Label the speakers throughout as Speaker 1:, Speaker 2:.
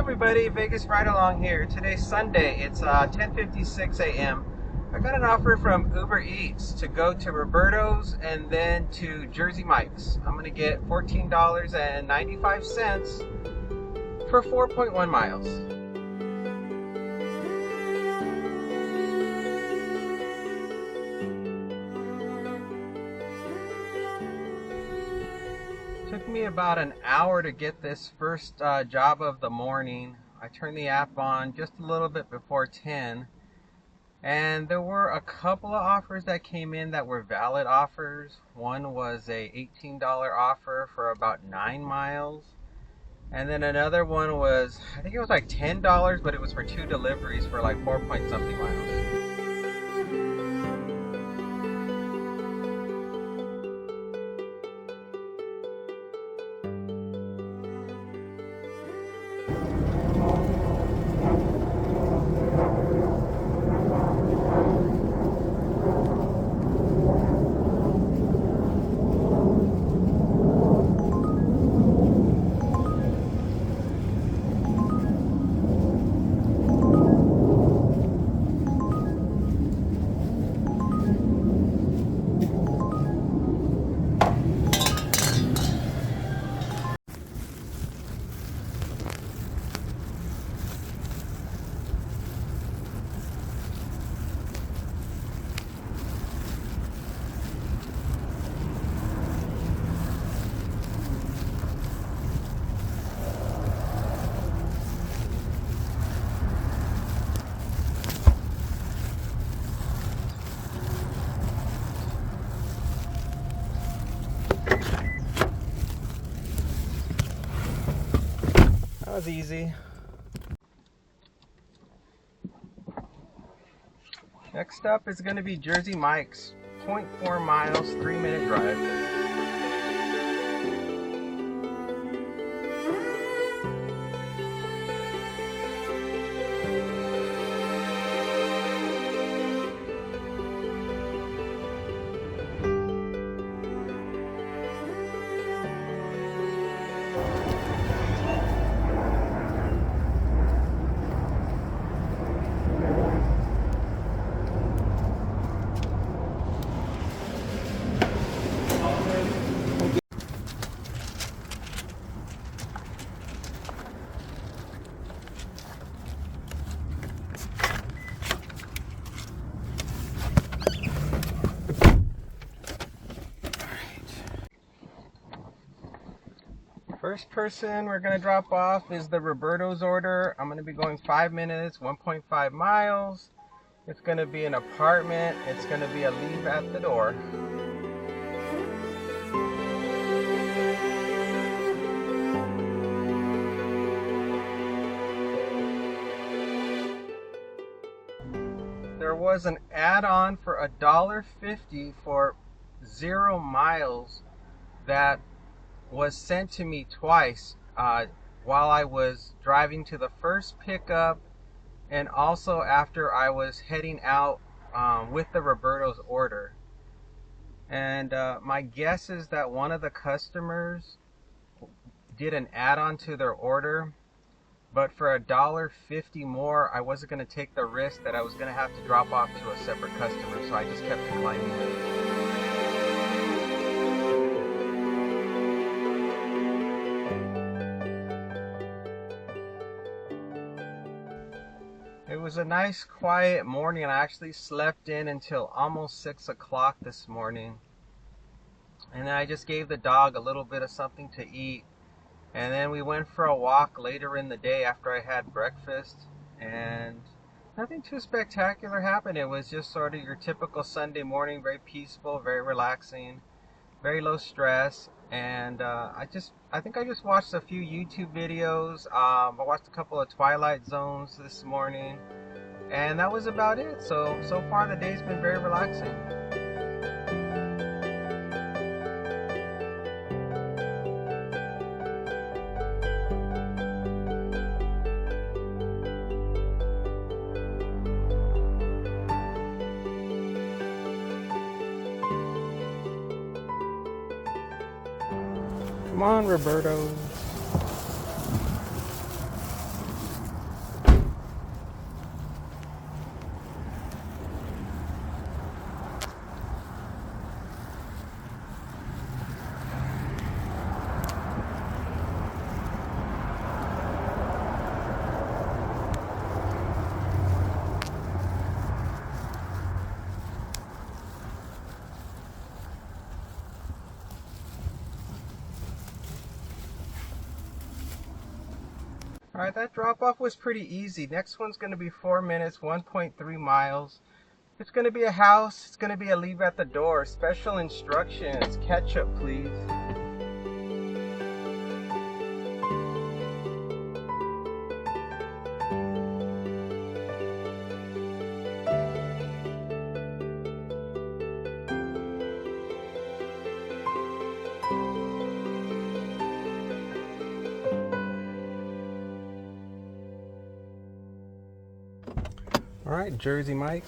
Speaker 1: everybody, Vegas Ride Along here. Today's Sunday, it's 10:56 a.m. I got an offer from Uber Eats to go to Roberto's and then to Jersey Mike's. I'm going to get $14.95 for 4.1 miles. Took me about an hour to get this first job of the morning. I turned the app on just a little bit before 10, and there were a couple of offers that came in that were valid offers. One was a $18 offer for about 9 miles, and then another one was, I think it was like $10, but it was for 2 deliveries for like 4 point something miles. That was easy. Next up is going to be Jersey Mike's, 0.4 miles, 3-minute drive. First person we're going to drop off is the Roberto's order. I'm going to be going 5 minutes, 1.5 miles. It's going to be an apartment. It's going to be a leave at the door. There was an add-on for $1.50 for 0 miles that was sent to me twice while I was driving to the first pickup and also after I was heading out with the Roberto's order. And my guess is that one of the customers did an add-on to their order, but for $1.50 more, I wasn't going to take the risk that I was going to have to drop off to a separate customer, so I just kept declining it. It was a nice quiet morning, and I actually slept in until almost 6 o'clock this morning. And then I just gave the dog a little bit of something to eat. And then we went for a walk later in the day after I had breakfast. And nothing too spectacular happened. It was just sort of your typical Sunday morning, very peaceful, very relaxing, very low stress. And I think I just watched a few YouTube videos. I watched a couple of Twilight Zones this morning, and that was about it. So far the day's been very relaxing. Come on, Roberto. All right, that drop off was pretty easy. Next one's going to be 4 minutes, 1.3 miles. It's going to be a house. It's going to be a leave at the door. Special instructions. Ketchup, please. All right, Jersey Mike.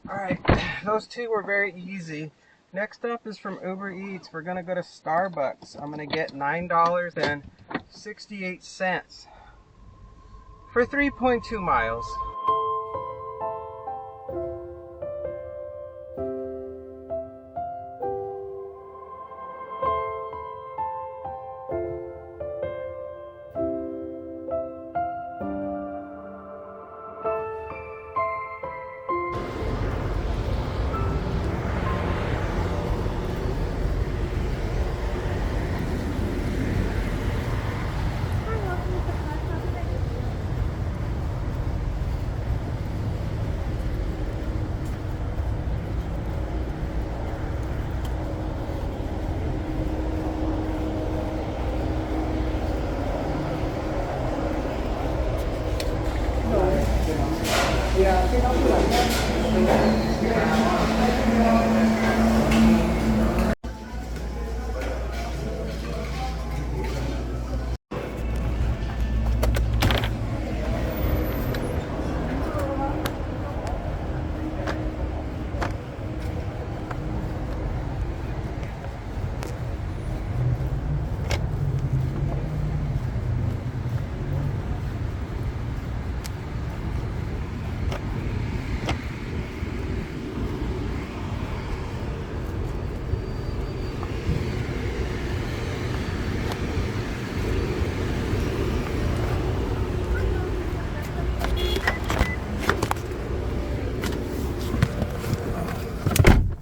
Speaker 1: All right, those two were very easy. Next up is from Uber Eats. We're gonna go to Starbucks. I'm gonna get $9.68 for 3.2 miles.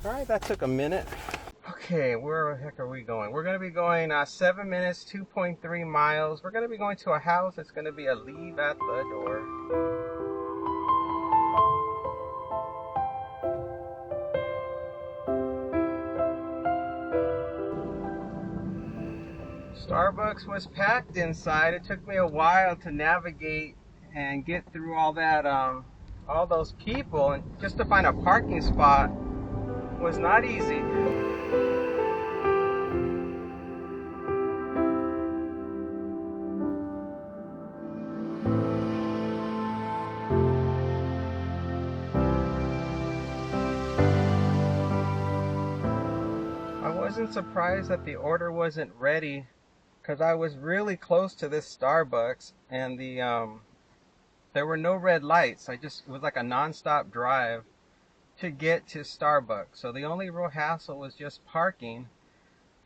Speaker 1: All right, that took a minute. Okay, where the heck are we going? We're going to be going 7 minutes, 2.3 miles. We're going to be going to a house. It's going to be a leave at the door. Starbucks was packed inside. It took me a while to navigate and get through all that, all those people, and just to find a parking spot was not easy. I wasn't surprised that the order wasn't ready because I was really close to this Starbucks and there were no red lights. It was like a non-stop drive to get to Starbucks. So the only real hassle was just parking.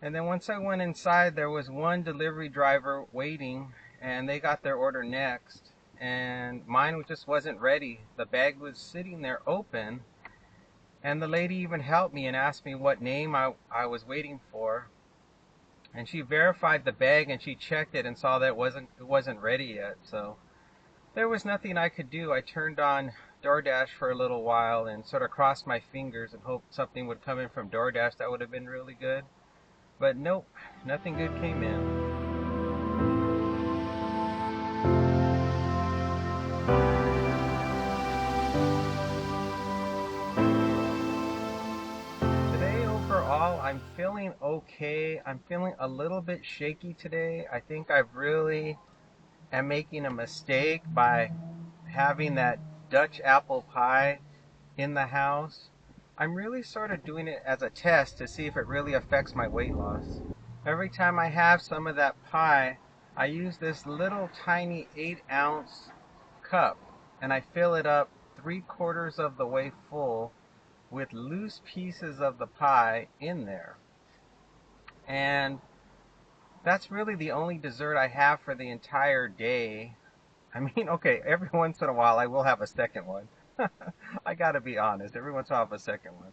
Speaker 1: And then once I went inside, there was one delivery driver waiting and they got their order next. And mine just wasn't ready. The bag was sitting there open. And the lady even helped me and asked me what name I was waiting for. And she verified the bag and she checked it and saw that it wasn't ready yet. So there was nothing I could do. I turned on DoorDash for a little while and sort of crossed my fingers and hoped something would come in from DoorDash that would have been really good. But nope, nothing good came in. Today overall, I'm feeling okay. I'm feeling a little bit shaky today. I think I really am making a mistake by having that Dutch apple pie in the house. I'm really sort of doing it as a test to see if it really affects my weight loss. Every time I have some of that pie, I use this little tiny 8-ounce cup and I fill it up 3/4 of the way full with loose pieces of the pie in there. And that's really the only dessert I have for the entire day. I mean, okay, every once in a while I will have a second one. I gotta be honest, every once in a while I have a second one.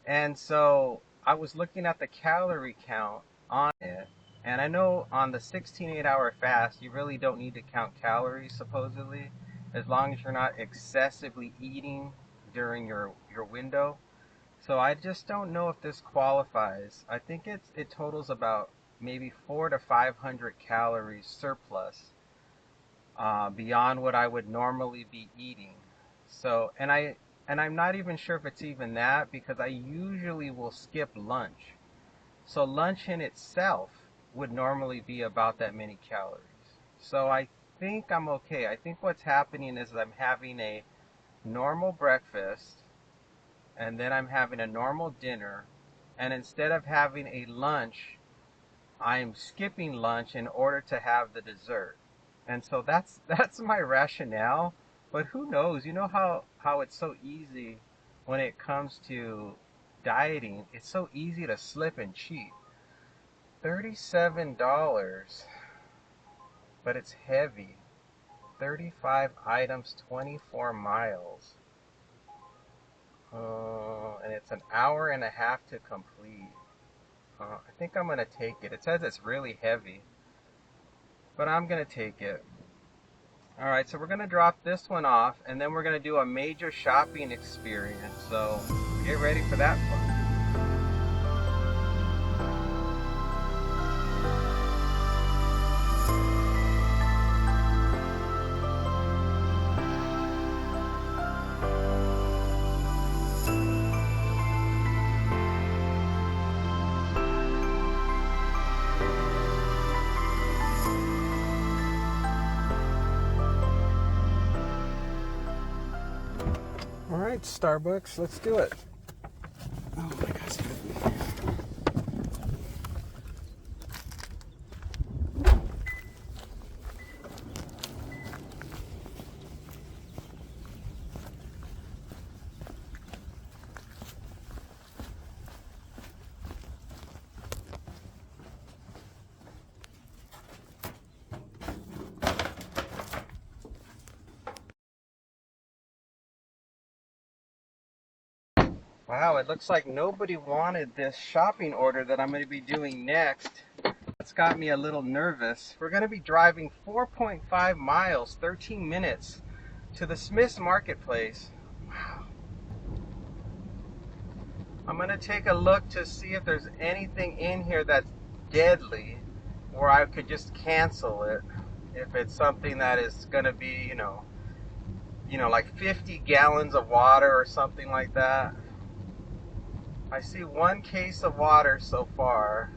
Speaker 1: And so I was looking at the calorie count on it, and I know on the 16 8-hour fast, you really don't need to count calories, supposedly, as long as you're not excessively eating during your window. So I just don't know if this qualifies. I think it totals about maybe 400 to 500 calories surplus beyond what I would normally be eating. So, and I'm not even sure if it's even that, because I usually will skip lunch. So lunch in itself would normally be about that many calories. So I think I'm okay. I think what's happening is I'm having a normal breakfast, and then I'm having a normal dinner, and instead of having a lunch, I'm skipping lunch in order to have the dessert. And so that's my rationale. But who knows? You know how it's so easy when it comes to dieting. It's so easy to slip and cheat. $37, but it's heavy. 35 items, 24 miles. And it's an hour and a half to complete. I think I'm going to take it. It says it's really heavy, but I'm going to take it. Alright, so we're going to drop this one off, and then we're going to do a major shopping experience. So get ready for that fun. All right, Starbucks, let's do it. Oh my gosh. Wow, it looks like nobody wanted this shopping order that I'm going to be doing next. That's got me a little nervous. We're going to be driving 4.5 miles, 13 minutes, to the Smith's Marketplace. Wow. I'm going to take a look to see if there's anything in here that's deadly, or I could just cancel it. If it's something that is going to be, like 50 gallons of water or something like that. I see one case of water so far.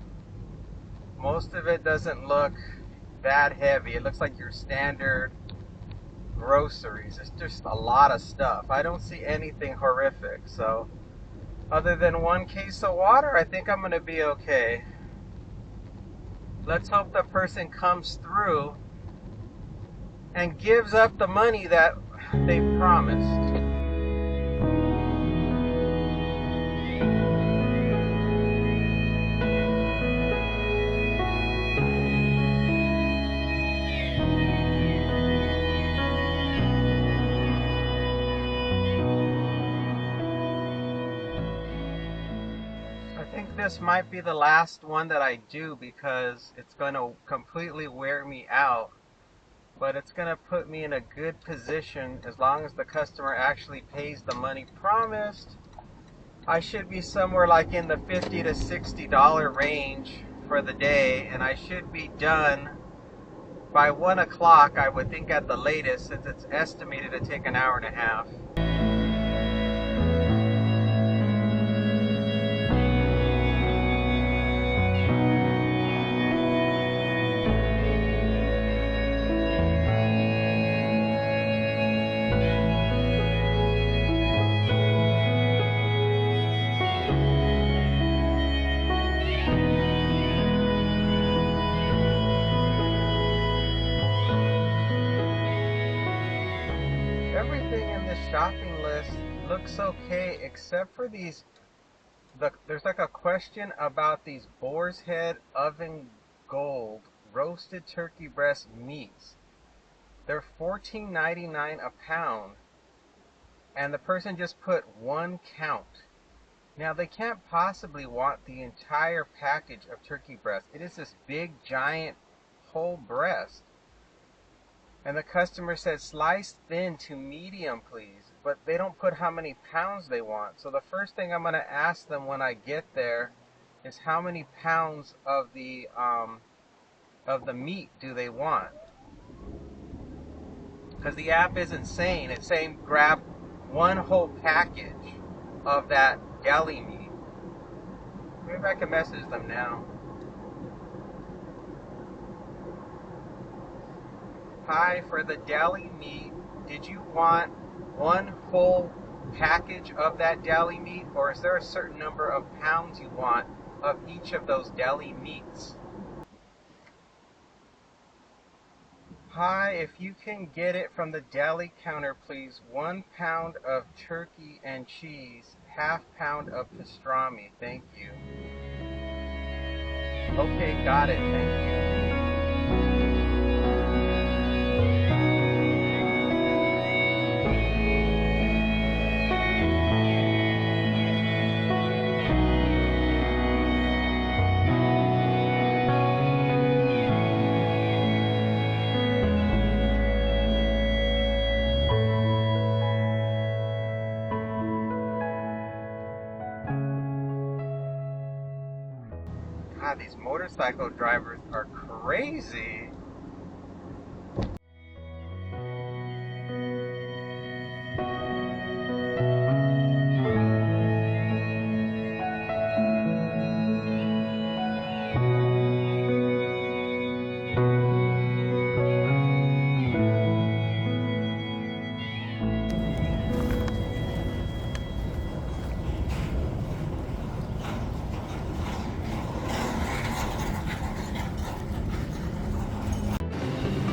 Speaker 1: Most of it doesn't look that heavy. It looks like your standard groceries. It's just a lot of stuff. I don't see anything horrific. So other than one case of water, I think I'm going to be okay. Let's hope the person comes through and gives up the money that they promised. This might be the last one that I do, because it's going to completely wear me out, but it's going to put me in a good position. As long as the customer actually pays the money promised, I should be somewhere like in the $50 to $60 range for the day, and I should be done by 1 o'clock, I would think, at the latest, since it's estimated to take an hour and a half. Everything in this shopping list looks okay except for these. There's like a question about these Boar's Head Oven Gold roasted turkey breast meats. They're $14.99 a pound, and the person just put 1 count. Now they can't possibly want the entire package of turkey breast. It is this big giant whole breast. And the customer said slice thin to medium please, but they don't put how many pounds they want. So the first thing I'm going to ask them when I get there is how many pounds of the meat do they want? Because the app isn't saying, it's saying grab 1 whole package of that deli meat. Maybe I can message them now. Hi, for the deli meat, did you want 1 whole package of that deli meat, or is there a certain number of pounds you want of each of those deli meats? Hi, if you can get it from the deli counter, please. 1 pound of turkey and cheese, ½ pound of pastrami. Thank you. Okay, got it. Thank you. God, these motorcycle drivers are crazy.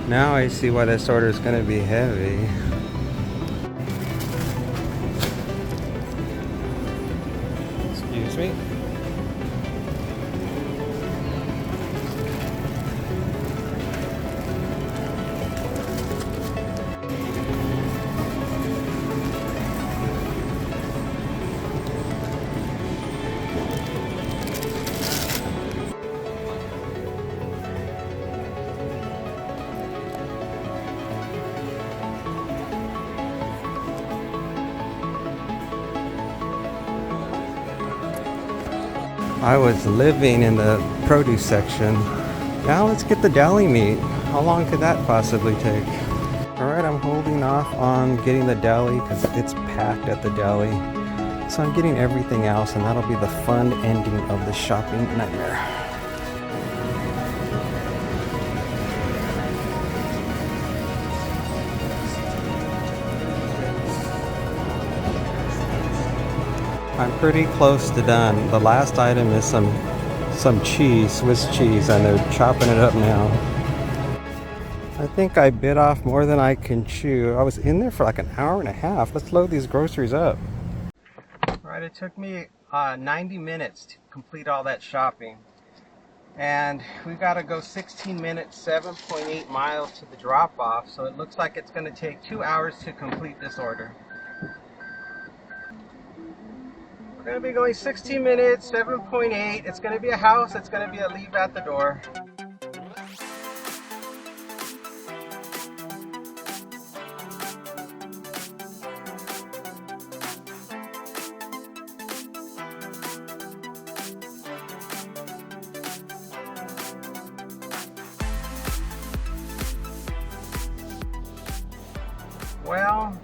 Speaker 1: Now I see why this order is going to be heavy. Excuse me. I was living in the produce section. Now let's get the deli meat. How long could that possibly take? Alright, I'm holding off on getting the deli because it's packed at the deli. So I'm getting everything else, and that'll be the fun ending of the shopping nightmare. I'm pretty close to done. The last item is some cheese, Swiss cheese, and they're chopping it up now. I think I bit off more than I can chew. I was in there for like an hour and a half. Let's load these groceries up. Right, it took me 90 minutes to complete all that shopping. And we got to go 16 minutes, 7.8 miles to the drop-off. So it looks like it's going to take 2 hours to complete this order. We're going to be going 16 minutes, 7.8. It's going to be a house. It's going to be a leave at the door. Well,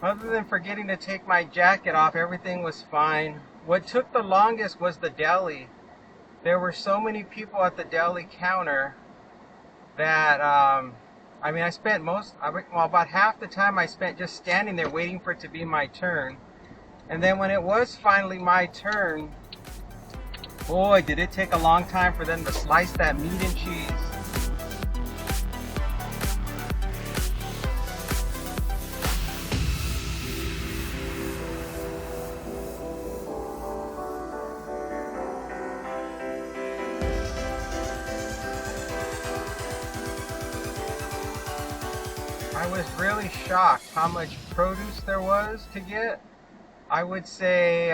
Speaker 1: other than forgetting to take my jacket off, everything was fine. What took the longest was the deli. There were so many people at the deli counter that, I spent about half the time I spent just standing there waiting for it to be my turn. And then when it was finally my turn, boy, did it take a long time for them to slice that meat and cheese. was really shocked how much produce there was to get. I would say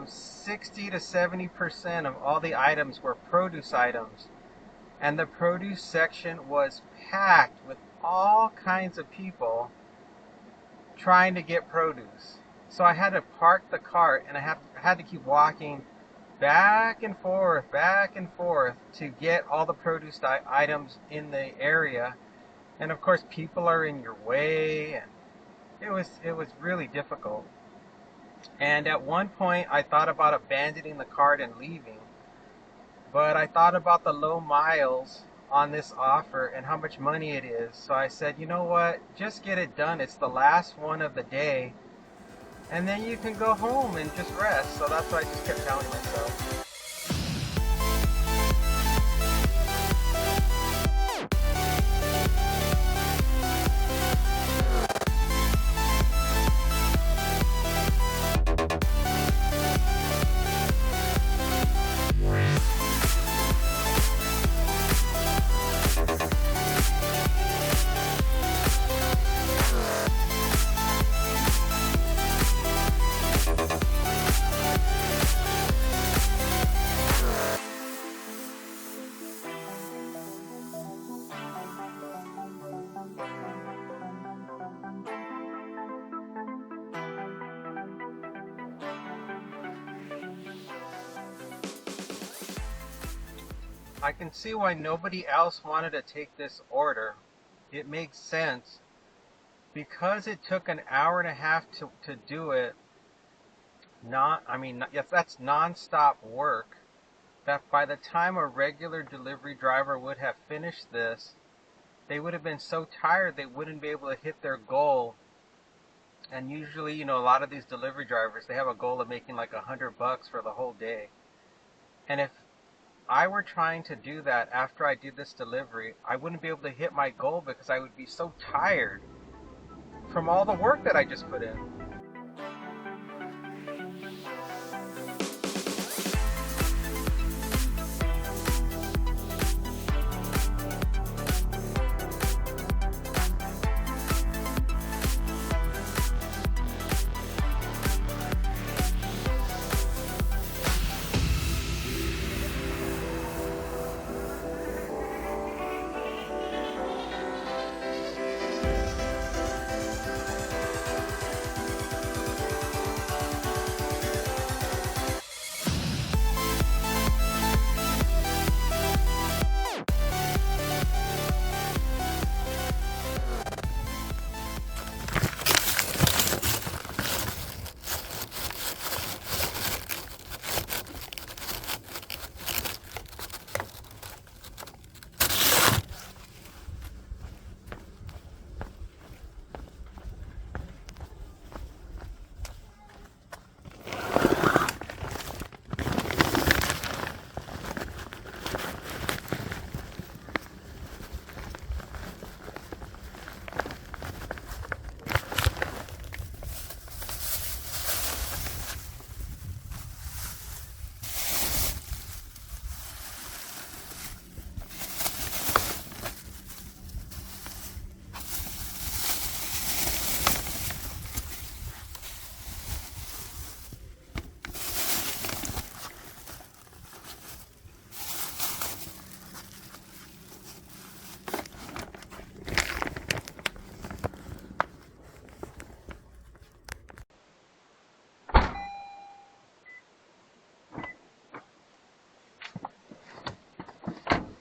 Speaker 1: 60 to 70% of all the items were produce items. And the produce section was packed with all kinds of people trying to get produce. So I had to park the cart and I had to keep walking back and forth to get all the produce items in the area. And of course people are in your way, and it was really difficult. And at one point I thought about abandoning the cart and leaving, but I thought about the low miles on this offer and how much money it is. So I said, you know what, just get it done. It's the last one of the day, and then you can go home and just rest. So that's what I just kept telling myself. I can see why nobody else wanted to take this order. It makes sense. Because it took an hour and a half to do it, if that's non-stop work, that by the time a regular delivery driver would have finished this, they would have been so tired they wouldn't be able to hit their goal. And usually, a lot of these delivery drivers, they have a goal of making like $100 for the whole day. And if I were trying to do that after I did this delivery, I wouldn't be able to hit my goal because I would be so tired from all the work that I just put in.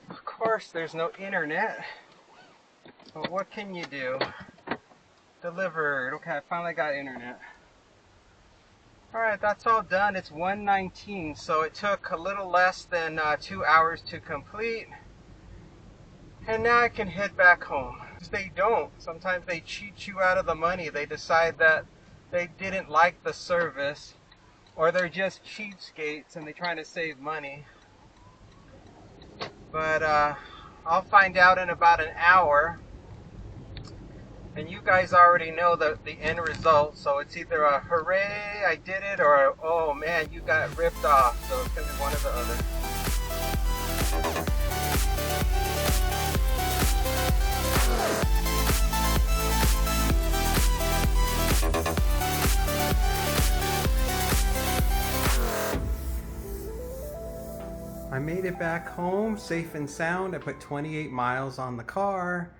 Speaker 1: Of course, there's no internet, but what can you do? Delivered. Okay, I finally got internet. Alright, that's all done. It's 1:19, so it took a little less than 2 hours to complete. And now I can head back home. They don't. Sometimes they cheat you out of the money. They decide that they didn't like the service, or they're just cheapskates and they're trying to save money. But I'll find out in about an hour. And you guys already know the end result, so it's either a hooray, I did it, or a, oh man, you got ripped off. So it's going to be one or the other. I made it back home safe and sound. I put 28 miles on the car,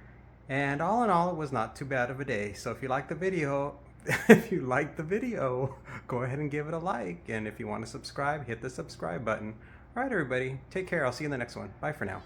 Speaker 1: and all in all, it was not too bad of a day. So if you like the video, if you like the video, go ahead and give it a like. And if you want to subscribe, hit the subscribe button. All right, everybody, take care. I'll see you in the next one. Bye for now.